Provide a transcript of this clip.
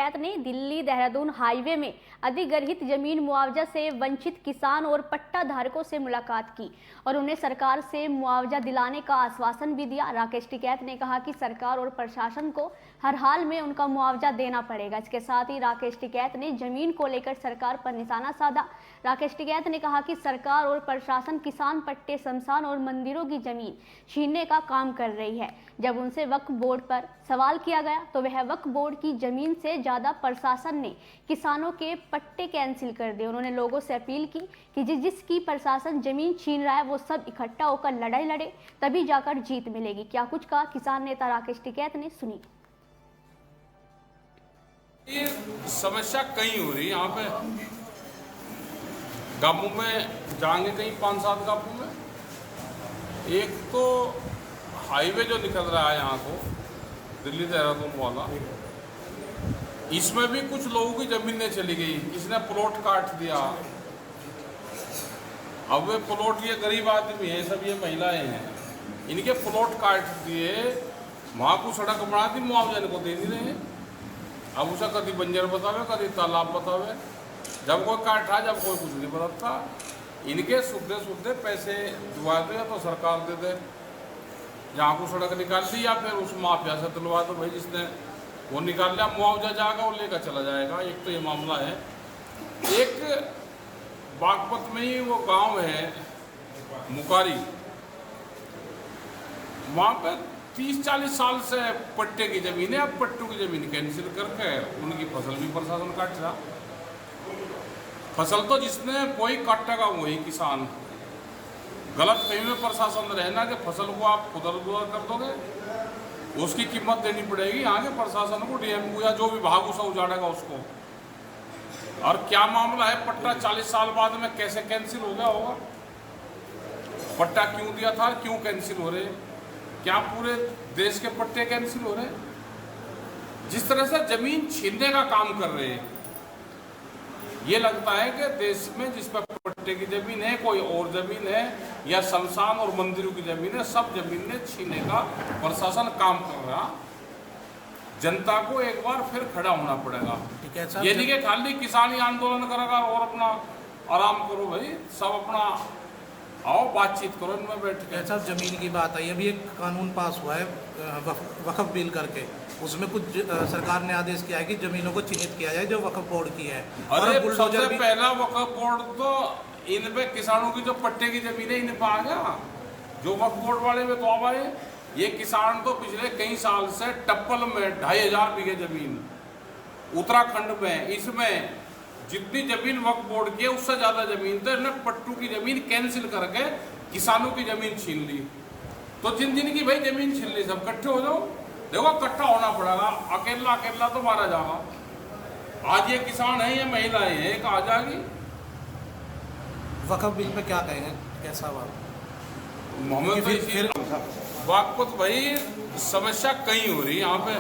टिकैत ने दिल्ली देहरादून हाईवे में अधिग्रहित जमीन मुआवजा से वंचित किसान और पट्टा धारकों से मुलाकात की और उन्हें सरकार से मुआवजा दिलाने का आश्वासन भी दिया। राकेश टिकैत ने कहा कि सरकार और प्रशासन को हर हाल में उनका मुआवजा देना पड़ेगा। इसके साथ ही राकेश टिकैत ने जमीन को लेकर सरकार पर निशाना साधा। राकेश टिकैत ने कहा कि सरकार और प्रशासन किसान पट्टे, शमशान और मंदिरों की जमीन छीनने का काम कर रही है। जब उनसे वक्फ बोर्ड पर सवाल किया गया तो वह वक्फ बोर्ड की जमीन से ज्यादा प्रशासन ने किसानों के पट्टे कैंसिल कर दिए। उन्होंने लोगों से अपील की कि जिसकी प्रशासन जमीन छीन रहा है वो सब इकट्ठा होकर लड़ाई लड़े, तभी जाकर जीत मिलेगी। क्या कुछ कहा किसान नेता राकेश टिकैत ने, सुनी। ये समस्या कहीं हो रही है यहाँ पे गांवों में, जाएंगे कहीं 5-7 गांवों में। एक तो हाईवे जो निकल रहा है यहाँ को दिल्ली देहरादून वाला, इसमें भी कुछ लोगों की जमीनें चली गई, किसने प्लॉट काट दिया। अब वे प्लॉट, ये गरीब आदमी है, सब ये महिलाएं हैं, इनके प्लॉट काट दिए, वहाँ को सड़क बना दी, मुआवजा इनको दे नहीं रहे हैं। अब उसे कभी बंजर बतावे, कभी तालाब बतावे, जब कोई काटा, जब कोई कुछ नहीं बताता। इनके सुधे पैसे दिवा दो या तो सरकार दे दे, जहाँ को सड़क निकाल दी, या फिर उस माफिया से दिलवा दो, भाई जिसने वो निकाल लिया मुआवजा जाएगा, वो लेकर चला जाएगा। एक तो ये मामला है। एक बागपत में ही वो गांव है मुकारी, वहाँ पर 30-40 साल से पट्टे की जमीन है। अब पट्टों की जमीन कैंसिल करके उनकी फसल भी प्रशासन काट रहा। फसल तो जिसने कोई काटेगा वही किसान। गलत फहमी में प्रशासन रहना कि फसल को आप खुदर-बुदर कर दोगे, उसकी कीमत देनी पड़ेगी आगे प्रशासन को, डीएम को, या जो विभाग उसे उजाड़ेगा उसको। और क्या मामला है, पट्टा 40 साल बाद में कैसे कैंसिल हो गया होगा? पट्टा क्यों दिया था, क्यों कैंसिल हो रहे? क्या पूरे देश के पट्टे कैंसिल हो रहे? जिस तरह से जमीन छीनने का काम कर रहे हैं, ये लगता है कि देश में जिस पर पट्टे की जमीन है, कोई और जमीन है, या शमशान और मंदिरों की जमीन है, सब जमीनें छीनने का प्रशासन काम कर रहा। जनता को एक बार फिर खड़ा होना पड़ेगा। ये नहीं कि खाली किसान ही आंदोलन करेगा और अपना आराम करो, भाई सब अपना आओ बातचीत करो इनमें बैठ के। साहब, जमीन की बात आई, अभी एक कानून पास हुआ है वक्फ बिल करके, उसमें कुछ सरकार ने आदेश किया है कि जमीनों को चिन्हित किया जाए जो वक्फ बोर्ड की है। अरे सबसे पहला वक्फ बोर्ड तो इन पे किसानों की जो पट्टे की जमीन है इन पे आ गया, जो वक्फ बोर्ड वाले में तो अब आए। ये किसान तो पिछले कई साल से टप्पल में 2500 बीघे जमीन उत्तराखंड में, इसमें जितनी जमीन वक्फ बोर्ड की है उससे ज्यादा जमीन तो इन्होंने पट्टू की जमीन कैंसिल करके किसानों की जमीन छीन ली। तो जिन जिन की भाई जमीन छीन ली सब इकट्ठे हो जाओ, देखो इकट्ठा होना पड़ेगा, अकेला अकेला तो मारा जाएगा। आज ये किसान है, ये महिलाएं हैं, एक आ जाएगी। वक्फ बिल पे क्या कहेंगे, कैसा बात? मोहम्मद भाई, बागपत भाई समस्या कहीं हो रही है यहाँ पे